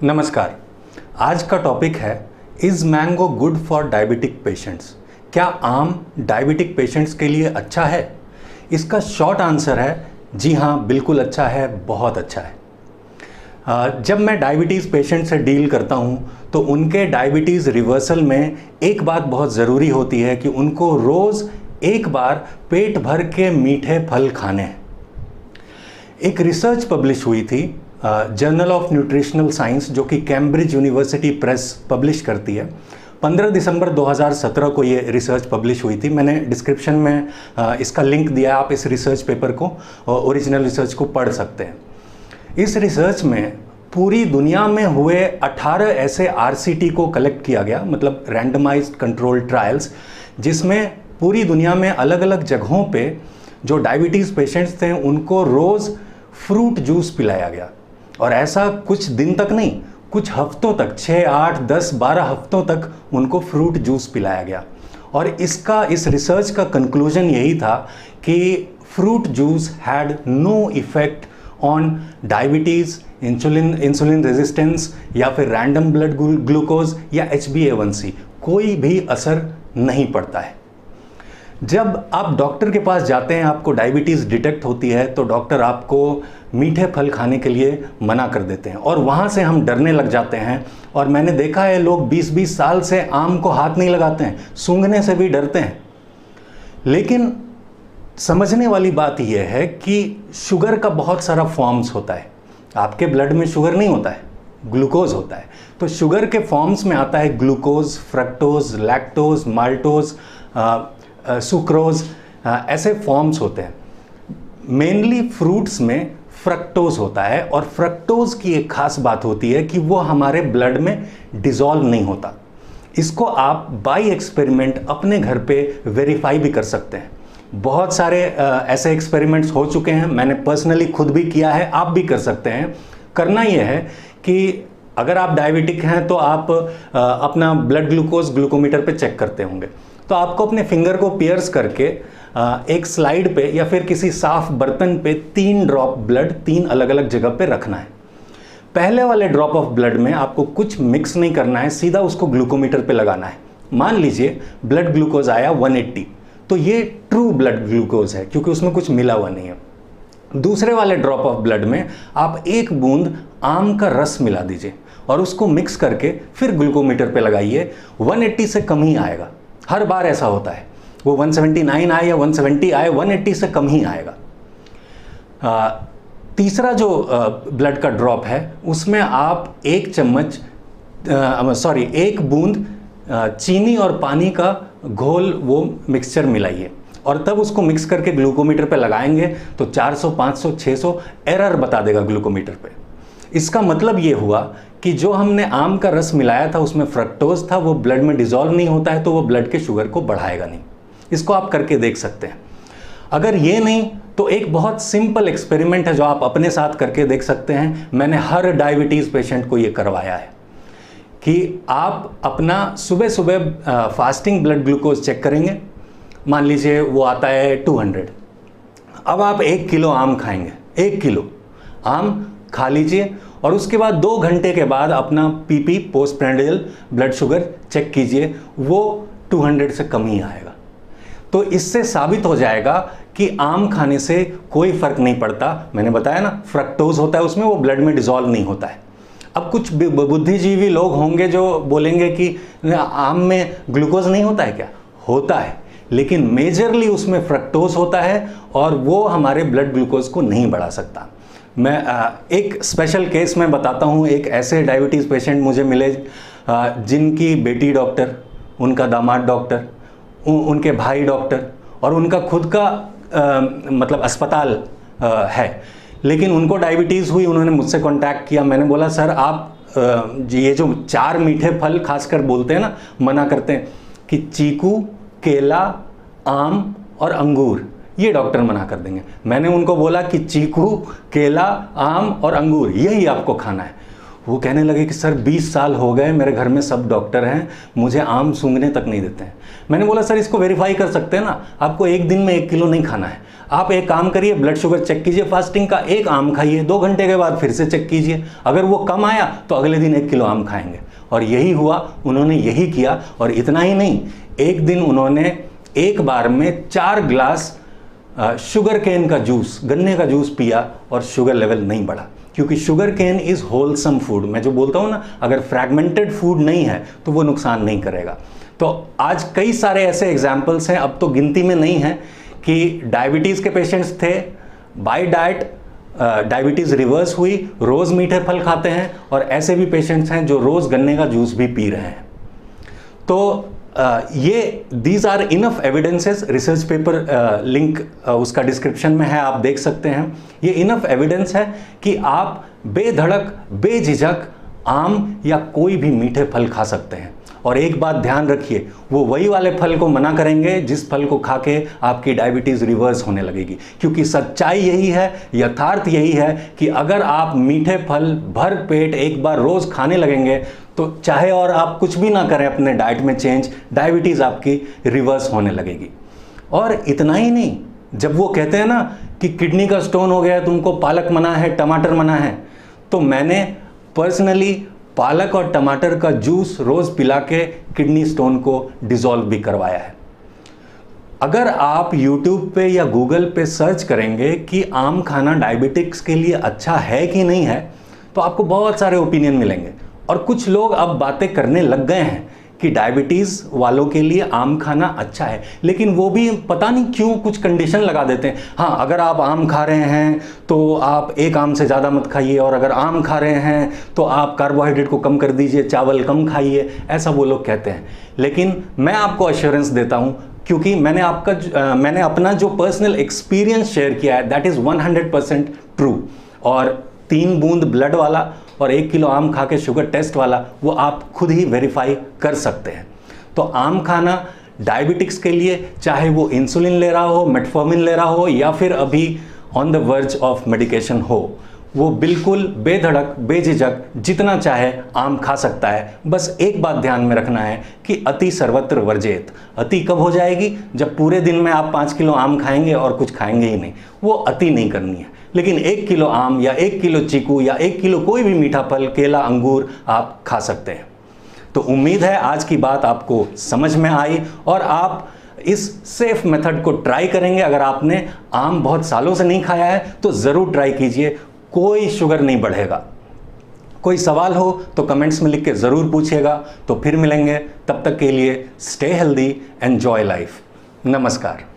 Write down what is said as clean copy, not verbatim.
नमस्कार। आज का टॉपिक है is mango good for diabetic patients. क्या आम डायबिटिक पेशेंट्स के लिए अच्छा है? इसका शॉर्ट आंसर है जी हाँ, बिल्कुल अच्छा है, बहुत अच्छा है। जब मैं डायबिटीज़ पेशेंट से डील करता हूँ तो उनके डायबिटीज़ रिवर्सल में एक बात बहुत ज़रूरी होती है कि उनको रोज़ एक बार पेट भर के मीठे फल खाने हैं। एक रिसर्च पब्लिश हुई थी जर्नल ऑफ न्यूट्रिशनल साइंस, जो कि कैम्ब्रिज यूनिवर्सिटी प्रेस पब्लिश करती है। 15 दिसंबर 2017 को ये रिसर्च पब्लिश हुई थी। मैंने डिस्क्रिप्शन में इसका लिंक दिया, आप इस रिसर्च पेपर को, ओरिजिनल रिसर्च को पढ़ सकते हैं। इस रिसर्च में पूरी दुनिया में हुए 18 ऐसे आरसीटी को कलेक्ट किया गया, मतलब रैंडमाइज्ड कंट्रोल ट्रायल्स, जिसमें पूरी दुनिया में अलग अलग जगहों पे जो डायबिटीज़ पेशेंट्स थे उनको रोज़ फ्रूट जूस पिलाया गया। और ऐसा कुछ दिन तक नहीं, कुछ हफ्तों तक, 6, 8, 10, 12 हफ्तों तक उनको फ्रूट जूस पिलाया गया। और इस रिसर्च का कंक्लूजन यही था कि fruit juice had no effect on diabetes, insulin resistance या फिर रैंडम ब्लड ग्लूकोज या HbA1c, कोई भी असर नहीं पड़ता है। जब आप डॉक्टर के पास जाते हैं, आपको डायबिटीज़ डिटेक्ट होती है, तो डॉक्टर आपको मीठे फल खाने के लिए मना कर देते हैं और वहाँ से हम डरने लग जाते हैं। और मैंने देखा है लोग 20-20 साल से आम को हाथ नहीं लगाते हैं, सूंघने से भी डरते हैं। लेकिन समझने वाली बात यह है कि शुगर का बहुत सारा फॉर्म्स होता है। आपके ब्लड में शुगर नहीं होता है, ग्लूकोज होता है। तो शुगर के फॉर्म्स में आता है glucose, fructose, lactose, maltose, sucrose, ऐसे फॉर्म्स होते हैं। मेनली फ्रूट्स में फ्रक्टोज होता है और फ्रक्टोज की एक खास बात होती है कि वो हमारे ब्लड में डिसॉल्व नहीं होता। इसको आप बाय एक्सपेरिमेंट अपने घर पे वेरीफाई भी कर सकते हैं। बहुत सारे ऐसे एक्सपेरिमेंट्स हो चुके हैं, मैंने पर्सनली खुद भी किया है, आप भी कर सकते हैं। करना यह है कि अगर आप डायबिटिक हैं तो आप अपना ब्लड ग्लूकोज ग्लूकोमीटर पे चेक करते होंगे, तो आपको अपने फिंगर को पियर्स करके एक स्लाइड पे या फिर किसी साफ बर्तन पे 3 ड्रॉप ब्लड 3 अलग अलग जगह पे रखना है। पहले वाले ड्रॉप ऑफ ब्लड में आपको कुछ मिक्स नहीं करना है, सीधा उसको ग्लूकोमीटर पे लगाना है। मान लीजिए ब्लड ग्लूकोज आया 180, तो ये ट्रू ब्लड ग्लूकोज है क्योंकि उसमें कुछ मिला हुआ नहीं है। दूसरे वाले ड्रॉप ऑफ ब्लड में आप 1 बूंद आम का रस मिला दीजिए और उसको मिक्स करके फिर ग्लूकोमीटर पे लगाइए। 180 से कम ही आएगा, हर बार ऐसा होता है। वो 179 आए या 170 आए, 180 से कम ही आएगा। तीसरा जो ब्लड का ड्रॉप है उसमें आप 1 बूंद चीनी और पानी का घोल, वो मिक्सचर मिलाइए और तब उसको मिक्स करके ग्लूकोमीटर पे लगाएंगे तो 400, 500, 600 एरर बता देगा ग्लूकोमीटर पे। इसका मतलब ये हुआ कि जो हमने आम का रस मिलाया था उसमें फ्रक्टोज था, वो ब्लड में डिसॉल्व नहीं होता है, तो वो ब्लड के शुगर को बढ़ाएगा नहीं। इसको आप करके देख सकते हैं। अगर ये नहीं तो एक बहुत सिंपल एक्सपेरिमेंट है जो आप अपने साथ करके देख सकते हैं। मैंने हर डायबिटीज़ पेशेंट को ये करवाया है कि आप अपना सुबह सुबह फास्टिंग ब्लड ग्लूकोज चेक करेंगे। मान लीजिए वो आता है 200। अब आप 1 किलो आम खाएंगे, 1 किलो आम खा लीजिए और उसके बाद 2 घंटे के बाद अपना PP, post prandial blood sugar check कीजिए, वो 200 से कम ही आएगा। तो इससे साबित हो जाएगा कि आम खाने से कोई फर्क नहीं पड़ता। मैंने बताया ना, फ्रक्टोज होता है उसमें, वो ब्लड में डिसॉल्व नहीं होता है। अब कुछ बुद्धिजीवी लोग होंगे जो बोलेंगे कि आम में ग्लूकोज नहीं होता है। क्या होता है, लेकिन मेजरली उसमें फ्रक्टोज होता है और वो हमारे ब्लड ग्लूकोज को नहीं बढ़ा सकता। मैं एक स्पेशल केस में बताता हूँ। एक ऐसे डायबिटीज़ पेशेंट मुझे मिले जिनकी बेटी डॉक्टर, उनका दामाद डॉक्टर, उनके भाई डॉक्टर और उनका खुद का मतलब अस्पताल है, लेकिन उनको डायबिटीज़ हुई। उन्होंने मुझसे कांटेक्ट किया। मैंने बोला सर आप ये जो 4 मीठे फल खासकर बोलते हैं ना, मना करते हैं कि चीकू, केला, आम और अंगूर, ये डॉक्टर मना कर देंगे। मैंने उनको बोला कि चीकू, केला, आम और अंगूर यही आपको खाना है। वो कहने लगे कि सर 20 साल हो गए, मेरे घर में सब डॉक्टर हैं, मुझे आम सूंघने तक नहीं देते हैं। मैंने बोला सर इसको वेरीफाई कर सकते हैं ना, आपको एक दिन में 1 किलो नहीं खाना है। आप एक काम करिए, ब्लड शुगर चेक कीजिए फास्टिंग का, एक आम खाइए, 2 घंटे के बाद फिर से चेक कीजिए, अगर वो कम आया तो अगले दिन 1 किलो आम खाएंगे। और यही हुआ, उन्होंने यही किया। और इतना ही नहीं, एक दिन उन्होंने एक बार में 4 ग्लास शुगर केन का जूस, गन्ने का जूस पिया और शुगर लेवल नहीं बढ़ा, क्योंकि sugar cane is wholesome food. मैं जो बोलता हूँ ना, अगर फ्रैगमेंटेड फूड नहीं है तो वो नुकसान नहीं करेगा। तो आज कई सारे ऐसे एग्जाम्पल्स हैं, अब तो गिनती में नहीं है, कि डायबिटीज़ के पेशेंट्स थे, बाय डाइट डायबिटीज़ रिवर्स हुई, रोज़ मीठे फल खाते हैं, और ऐसे भी पेशेंट्स हैं जो रोज़ गन्ने का जूस भी पी रहे हैं। तो ये these are enough evidences, research paper link उसका डिस्क्रिप्शन में है, आप देख सकते हैं। ये इनफ एविडेंस है कि आप बेधड़क बेझिझक आम या कोई भी मीठे फल खा सकते हैं। और एक बात ध्यान रखिए, वो वही वाले फल को मना करेंगे जिस फल को खा के आपकी डायबिटीज़ रिवर्स होने लगेगी, क्योंकि सच्चाई यही है, यथार्थ यही है कि अगर आप मीठे फल भर पेट एक बार रोज़ खाने लगेंगे तो चाहे और आप कुछ भी ना करें अपने डाइट में चेंज, डायबिटीज़ आपकी रिवर्स होने लगेगी। और इतना ही नहीं, जब वो कहते हैं ना कि किडनी का स्टोन हो गया है, तुमको पालक मना है, टमाटर मना है, तो मैंने पर्सनली पालक और टमाटर का जूस रोज़ पिला के किडनी स्टोन को डिसॉल्व भी करवाया है। अगर आप YouTube पे या Google पे सर्च करेंगे कि आम खाना डायबिटिक्स के लिए अच्छा है कि नहीं है, तो आपको बहुत सारे ओपिनियन मिलेंगे। और कुछ लोग अब बातें करने लग गए हैं कि डायबिटीज़ वालों के लिए आम खाना अच्छा है, लेकिन वो भी पता नहीं क्यों कुछ कंडीशन लगा देते हैं। हाँ, अगर आप आम खा रहे हैं तो आप एक आम से ज़्यादा मत खाइए, और अगर आम खा रहे हैं तो आप कार्बोहाइड्रेट को कम कर दीजिए, चावल कम खाइए, ऐसा वो लोग कहते हैं। लेकिन मैं आपको एश्योरेंस देता हूँ, क्योंकि मैंने अपना जो पर्सनल एक्सपीरियंस शेयर किया है, दैट इज़ 100% ट्रू। और 3 बूंद ब्लड वाला और 1 किलो आम खा के शुगर टेस्ट वाला, वो आप खुद ही वेरीफाई कर सकते हैं। तो आम खाना डायबिटिक्स के लिए, चाहे वो इंसुलिन ले रहा हो, मेटफॉर्मिन ले रहा हो, या फिर अभी on the verge of medication हो, वो बिल्कुल बेधड़क बेझिझक जितना चाहे आम खा सकता है। बस एक बात ध्यान में रखना है कि अति सर्वत्र वर्जेत। अति कब हो जाएगी? जब पूरे दिन में आप 5 किलो आम खाएंगे और कुछ खाएंगे ही नहीं, वो अति नहीं करनी है। लेकिन 1 किलो आम या 1 किलो चीकू या 1 किलो कोई भी मीठा फल, केला, अंगूर आप खा सकते हैं। तो उम्मीद है आज की बात आपको समझ में आई और आप इस सेफ मेथड को ट्राई करेंगे। अगर आपने आम बहुत सालों से नहीं खाया है तो ज़रूर ट्राई कीजिए, कोई शुगर नहीं बढ़ेगा। कोई सवाल हो तो कमेंट्स में लिख के ज़रूर पूछिएगा। तो फिर मिलेंगे, तब तक के लिए स्टे हेल्दी, एंजॉय लाइफ। नमस्कार।